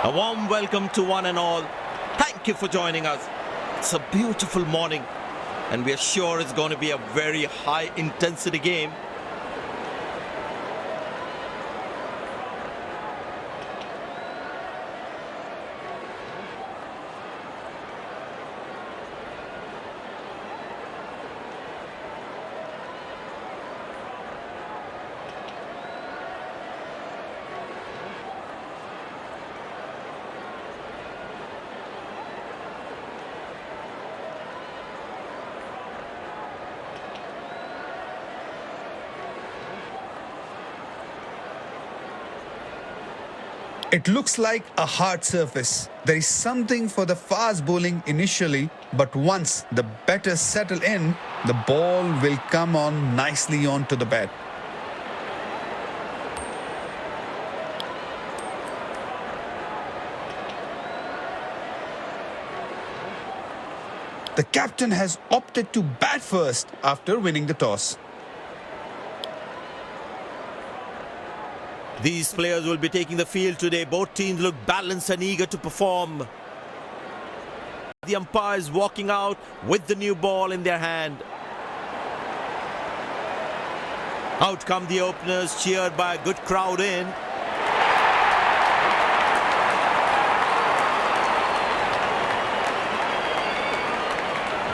A warm welcome to one and all. Thank you for joining us. It's a beautiful morning and we are sure it's going to be a very high intensity game. It looks like a hard surface. There is something for the fast bowling initially, but once the batters settle in, the ball will come on nicely onto the bat. The captain has opted to bat first after winning the toss. These players will be taking the field today. Both teams look balanced and eager to perform. The umpires walking out with the new ball in their hand. Out come the openers, cheered by a good crowd in.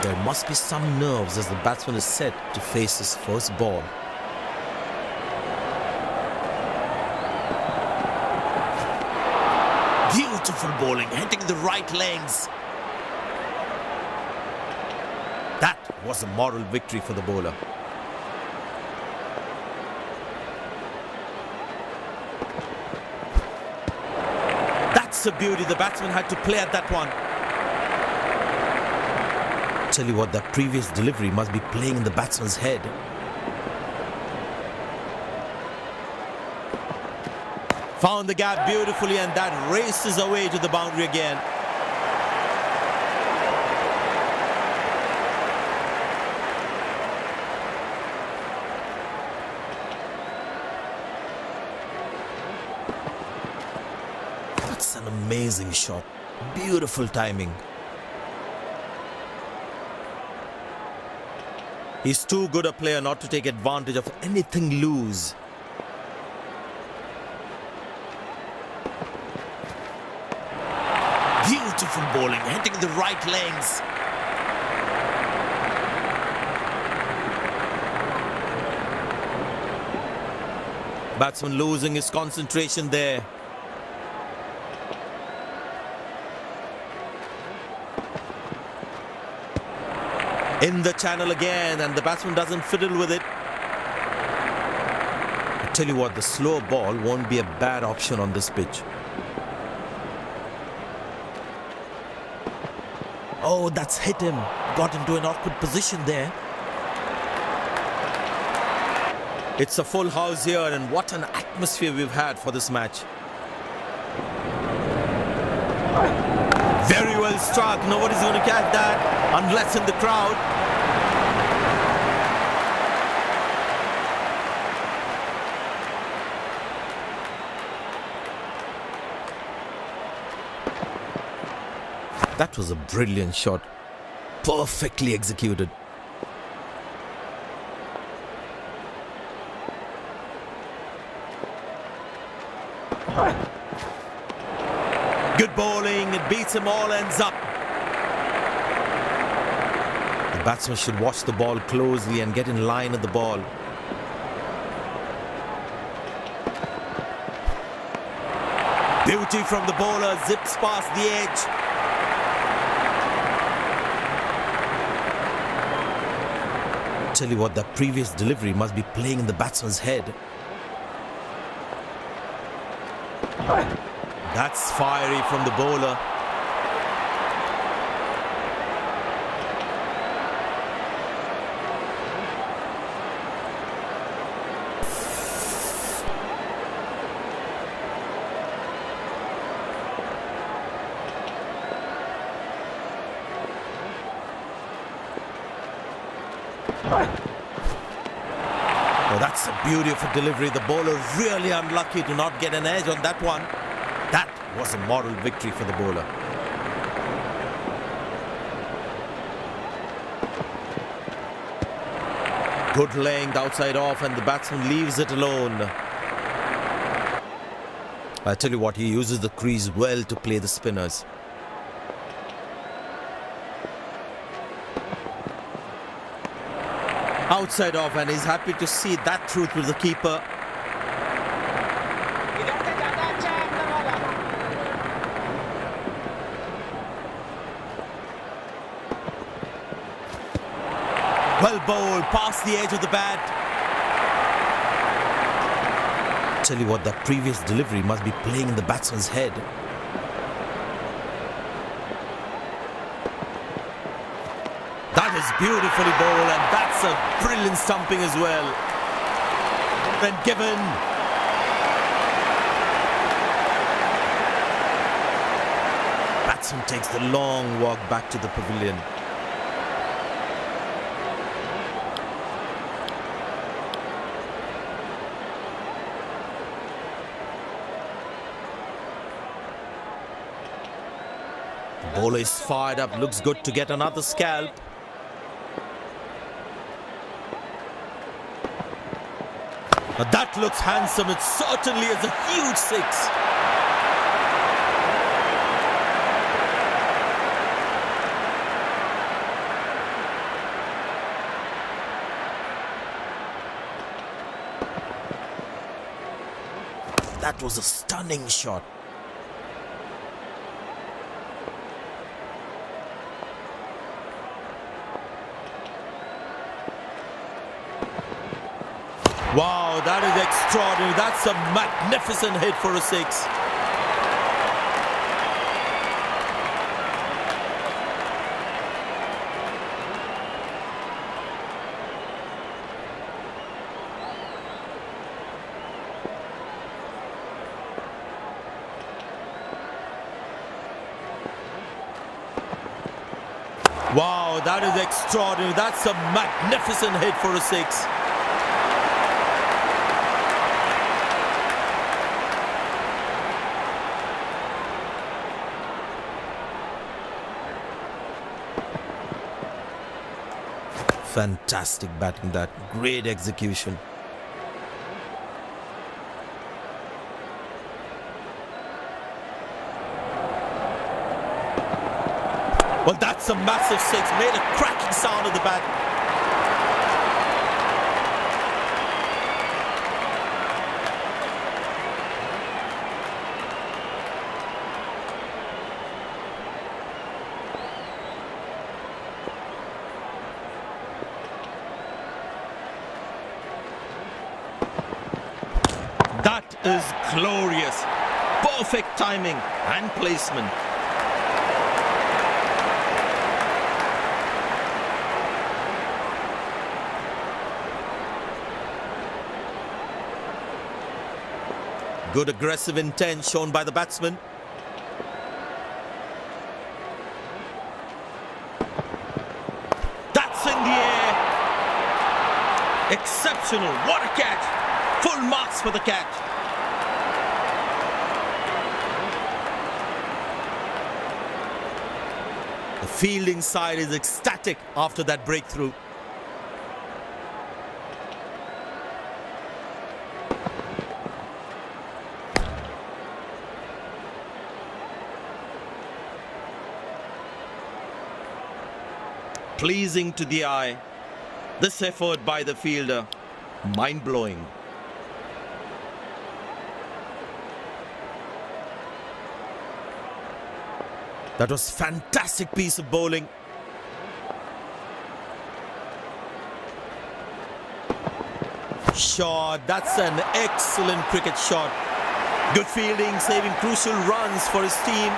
There must be some nerves as the batsman is set to face his first ball. Beautiful bowling, hitting the right legs. That was a moral victory for the bowler. That's a beauty. The batsman had to play at that one. Tell you what, that previous delivery must be playing in the batsman's head. Found the gap beautifully and that races away to the boundary again. That's an amazing shot. Beautiful timing. He's too good a player not to take advantage of anything loose. Beautiful bowling, hitting the right legs. Batsman losing his concentration there. In the channel again, and the batsman doesn't fiddle with it. I tell you what, the slow ball won't be a bad option on this pitch. Oh, that's hit him. Got into an awkward position there. It's a full house here, and what an atmosphere we've had for this match. Very well struck. Nobody's going to catch that unless in the crowd. That was a brilliant shot. Perfectly executed. Good bowling. It beats him all ends up. The batsman should watch the ball closely and get in line at the ball. Beauty from the bowler. Zips past the edge. Tell you what, that previous delivery must be playing in the batsman's head. That's fiery from the bowler. Oh, that's a beautiful delivery. The bowler really unlucky to not get an edge on that one. That was a moral victory for the bowler. Good length outside off, and the batsman leaves it alone. I tell you what, he uses the crease well to play the spinners. Outside off, and he's happy to see that through to the keeper. Well bowled, past the edge of the bat. Tell you what, that previous delivery must be playing in the batsman's head. That is beautifully bowled, and that's a brilliant stumping as well. And given. Batsman takes the long walk back to the pavilion. The bowler is fired up, looks good to get another scalp. Now that looks handsome. It certainly is a huge six. That was a stunning shot. Wow, that is extraordinary. That's a magnificent hit for a six. Wow, that is extraordinary. That's a magnificent hit for a six. Fantastic batting, that great execution. Well, that's a massive six, made a cracking sound at the bat. That is glorious. Perfect timing and placement. Good aggressive intent shown by the batsman. That's in the air. Exceptional. What a catch. Full marks for the catch. The fielding side is ecstatic after that breakthrough. Pleasing to the eye. This effort by the fielder, mind-blowing. That was fantastic piece of bowling. Shot, that's an excellent cricket shot. Good fielding, saving crucial runs for his team.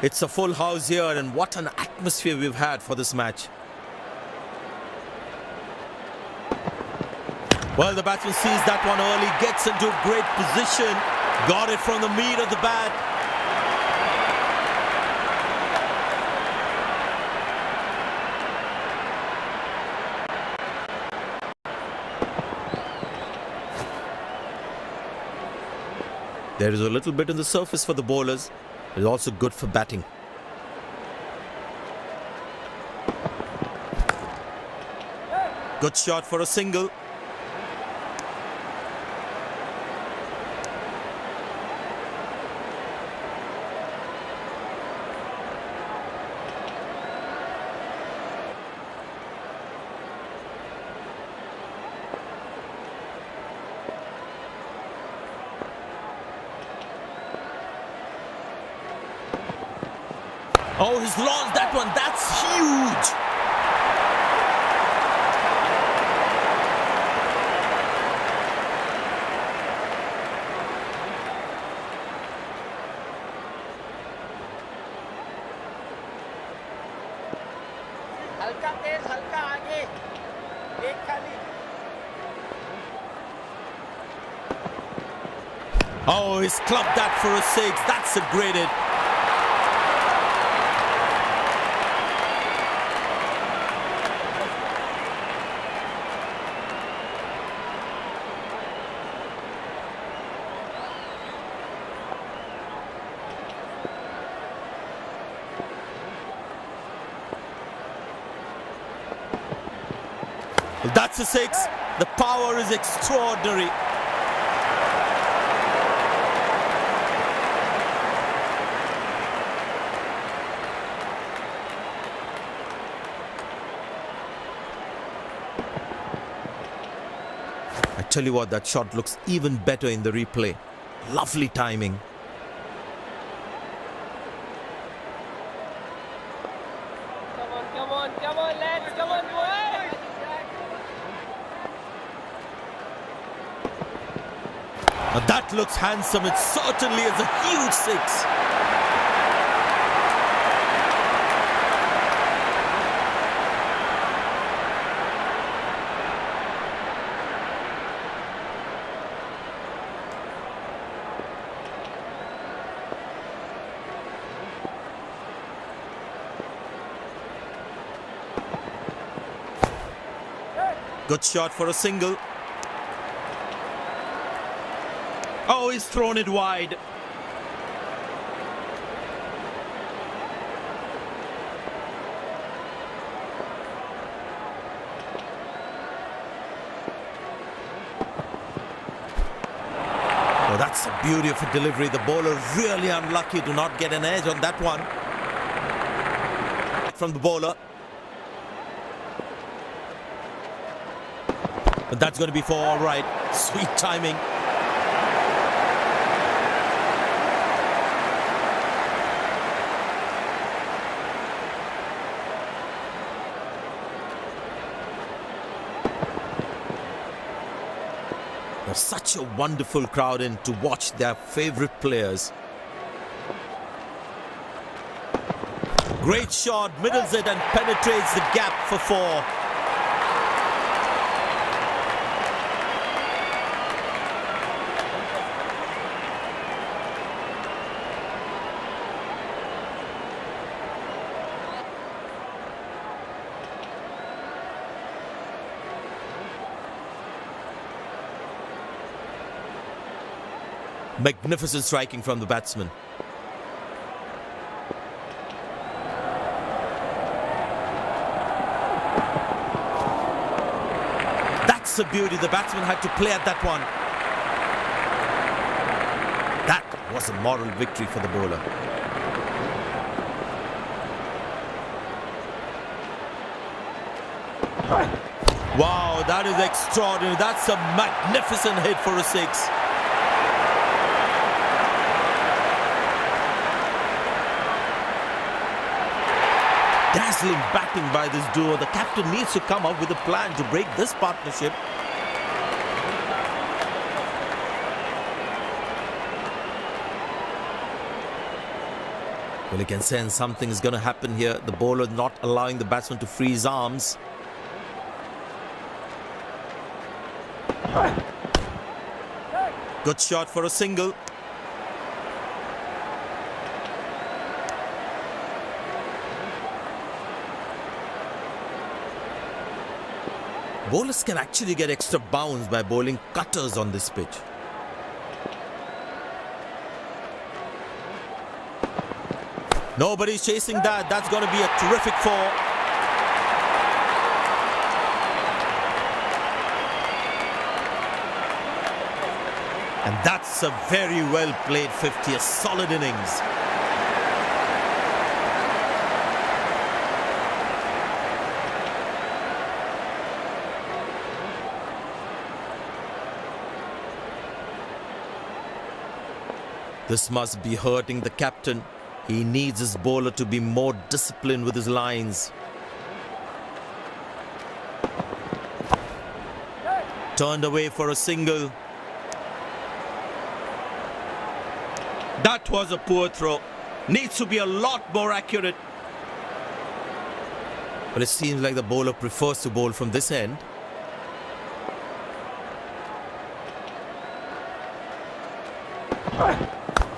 It's a full house here, and what an atmosphere we've had for this match. Well, the batsman sees that one early, gets into a great position, got it from the meat of the bat. There is a little bit on the surface for the bowlers. It is also good for batting. Good shot for a single. Oh, he's launched that one. That's huge. हल्का तेज हल्का आगे एक खाली Oh, he's clubbed that for a six. That's a great hit. That's a six. The power is extraordinary. I tell you what, that shot looks even better in the replay. Lovely timing. come on lads come on boys Now that looks handsome. It certainly is a huge six. Good shot for a single. Oh, he's thrown it wide. Oh, that's a beauty of a delivery. The bowler really unlucky to not get an edge on that one. From the bowler. But that's going to be for all right. Sweet timing. There's such a wonderful crowd in to watch their favorite players. Great shot, middles it and penetrates the gap for four. Magnificent striking from the batsman. That's a beauty. The batsman had to play at that one. That was a moral victory for the bowler. Wow, that is extraordinary. That's a magnificent hit for a six. Dazzling batting by this duo. The captain needs to come up with a plan to break this partnership. Well, you can sense something is going to happen here. The bowler not allowing the batsman to free his arms. Good shot for a single. Bowlers can actually get extra bounce by bowling cutters on this pitch. Nobody's chasing that. That's going to be a terrific four. And that's a very well played 50, a solid innings. This must be hurting the captain. He needs his bowler to be more disciplined with his lines. Turned away for a single. That was a poor throw. Needs to be a lot more accurate. But it seems like the bowler prefers to bowl from this end.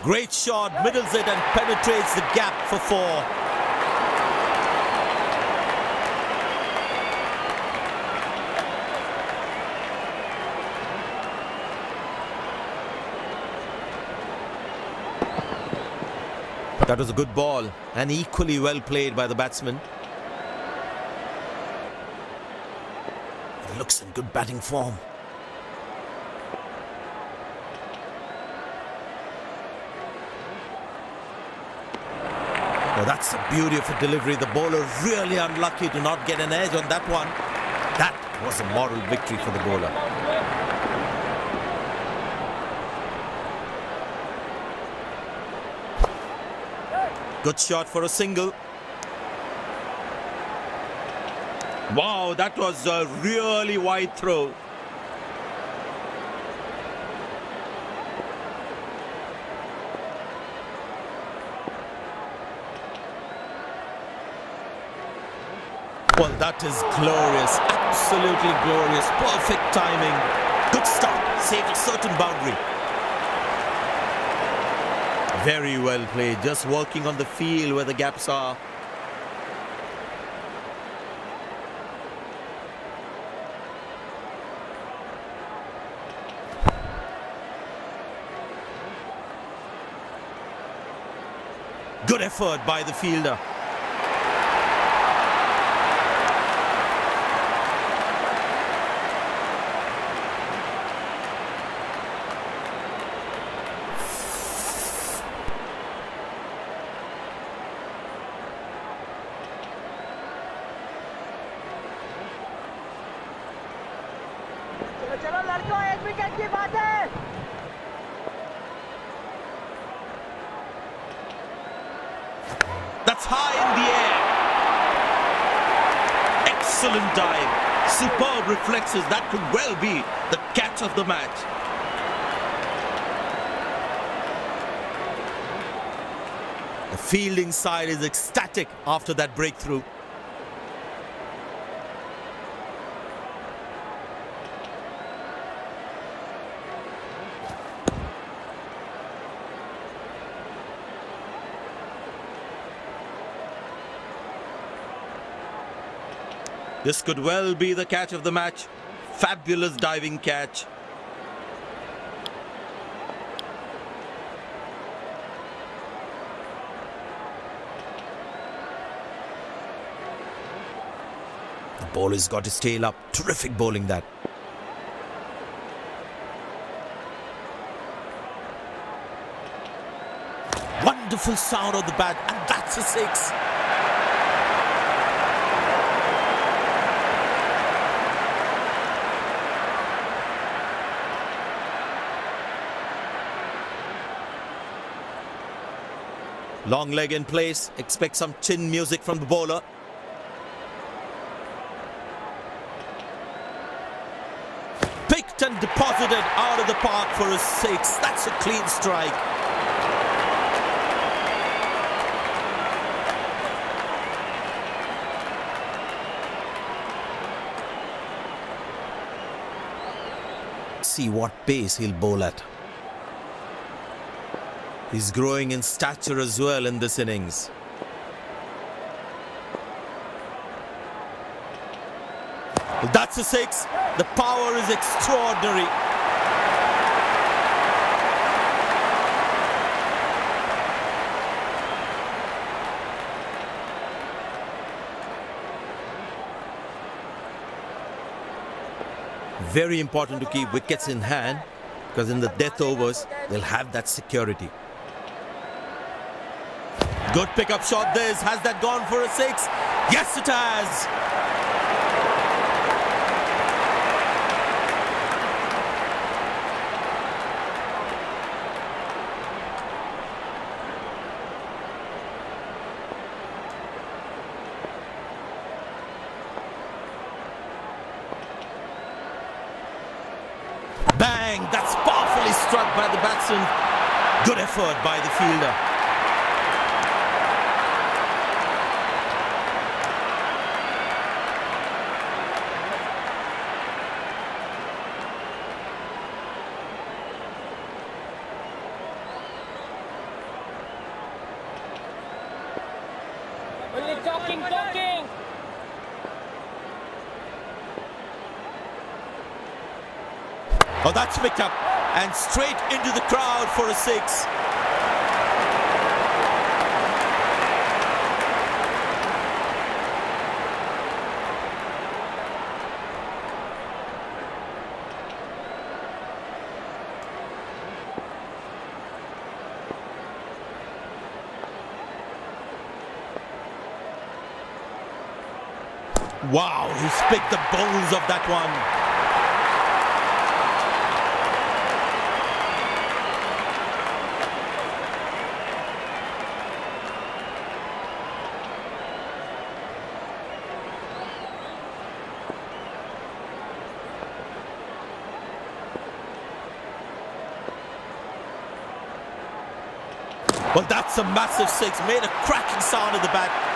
Great shot, middles it and penetrates the gap for four. That was a good ball and equally well played by the batsman. He looks in good batting form. Oh, that's the beauty of a delivery. The bowler really unlucky to not get an edge on that one. That was a moral victory for the bowler. Good shot for a single. Wow, that was a really wide throw. Well, that is glorious, absolutely glorious, perfect timing. Good stop, saved a certain boundary. Very well played, just working on the field where the gaps are. Good effort by the fielder. चलो लड़कों, एक wicket की बात है। That's high in the air. Excellent dive. Superb reflexes. That could well be the catch of the match. The fielding side is ecstatic after that breakthrough. This could well be the catch of the match. Fabulous diving catch. The bowler's got his tail up. Terrific bowling that. Wonderful sound of the bat, and that's a six. Long leg in place. Expect some chin music from the bowler. Picked and deposited out of the park for a six. That's a clean strike. See what pace he'll bowl at. He's growing in stature as well in this innings. That's a six. The power is extraordinary. Very important to keep wickets in hand, because in the death overs, they'll have that security. Good pickup shot this. Has that gone for a 6? Yes, it has. Bang! That's powerfully struck by the batsman. Good effort by the fielder. Only talking. Oh, that's picked up and straight into the crowd for a 6. Wow, he's picked the bones of that one. Well, that's a massive 6. Made a cracking sound at the bat.